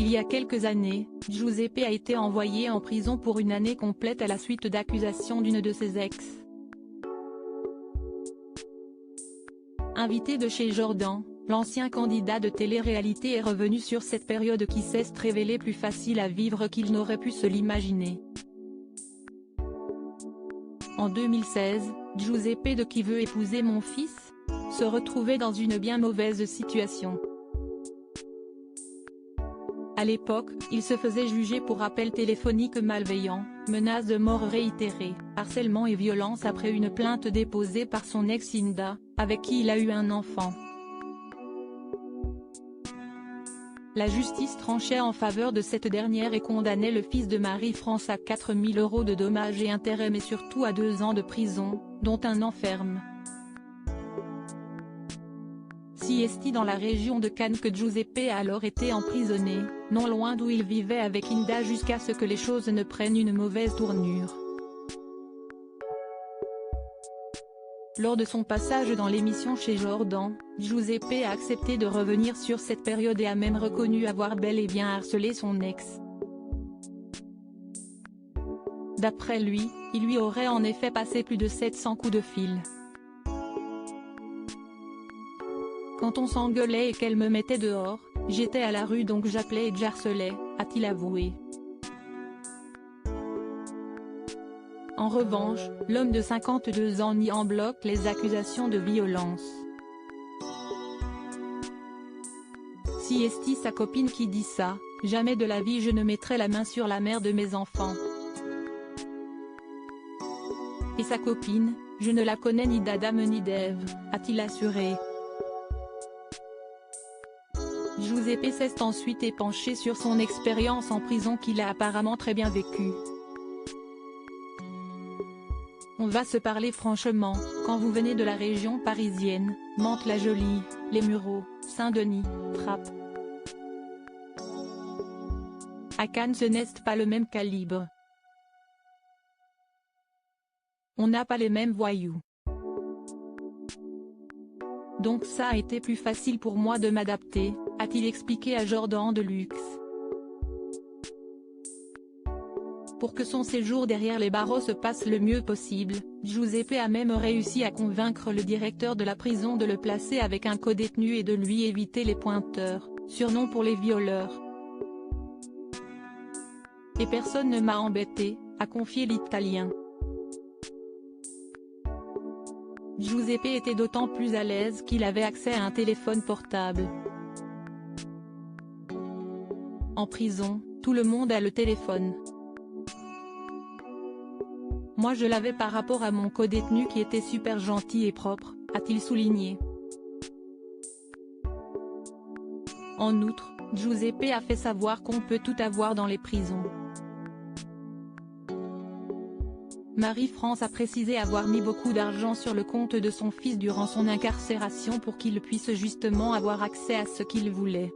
Il y a quelques années, Giuseppe a été envoyé en prison pour une année complète à la suite d'accusations d'une de ses ex. Invité de chez Jordan, l'ancien candidat de télé-réalité est revenu sur cette période qui s'est révélée plus facile à vivre qu'il n'aurait pu se l'imaginer. En 2016, Giuseppe de Qui veut épouser mon fils se retrouvait dans une bien mauvaise situation. À l'époque, il se faisait juger pour appel téléphonique malveillant, menaces de mort réitérées, harcèlement et violence après une plainte déposée par son ex Inda, avec qui il a eu un enfant. La justice tranchait en faveur de cette dernière et condamnait le fils de Marie-France à 4 000 € de dommages et intérêts mais surtout à 2 ans de prison, dont 1 an ferme. C'est dans la région de Cannes que Giuseppe a alors été emprisonné, non loin d'où il vivait avec Inda jusqu'à ce que les choses ne prennent une mauvaise tournure. Lors de son passage dans l'émission chez Jordan, Giuseppe a accepté de revenir sur cette période et a même reconnu avoir bel et bien harcelé son ex. D'après lui, il lui aurait en effet passé plus de 700 coups de fil. Quand on s'engueulait et qu'elle me mettait dehors, j'étais à la rue donc j'appelais et j'harcelais, a-t-il avoué. En revanche, l'homme de 52 ans nie en bloc les accusations de violence. C'est sa copine qui dit ça, jamais de la vie je ne mettrai la main sur la mère de mes enfants. Et sa copine, je ne la connais ni d'Adam ni d'Ève, a-t-il assuré. Giuseppe s'est ensuite épanché sur son expérience en prison qu'il a apparemment très bien vécue. On va se parler franchement, quand vous venez de la région parisienne, Mantes-la-Jolie, Les Mureaux, Saint-Denis, Trappes. À Cannes ce n'est pas le même calibre. On n'a pas les mêmes voyous. Donc ça a été plus facile pour moi de m'adapter, a-t-il expliqué à Jordan de Luxe. Pour que son séjour derrière les barreaux se passe le mieux possible, Giuseppe a même réussi à convaincre le directeur de la prison de le placer avec un codétenu et de lui éviter les pointeurs, surnom pour les violeurs. Et personne ne m'a embêté, a confié l'Italien. Giuseppe était d'autant plus à l'aise qu'il avait accès à un téléphone portable. En prison, tout le monde a le téléphone. Moi je l'avais par rapport à mon codétenu qui était super gentil et propre, a-t-il souligné. En outre, Giuseppe a fait savoir qu'on peut tout avoir dans les prisons. Marie-France a précisé avoir mis beaucoup d'argent sur le compte de son fils durant son incarcération pour qu'il puisse justement avoir accès à ce qu'il voulait.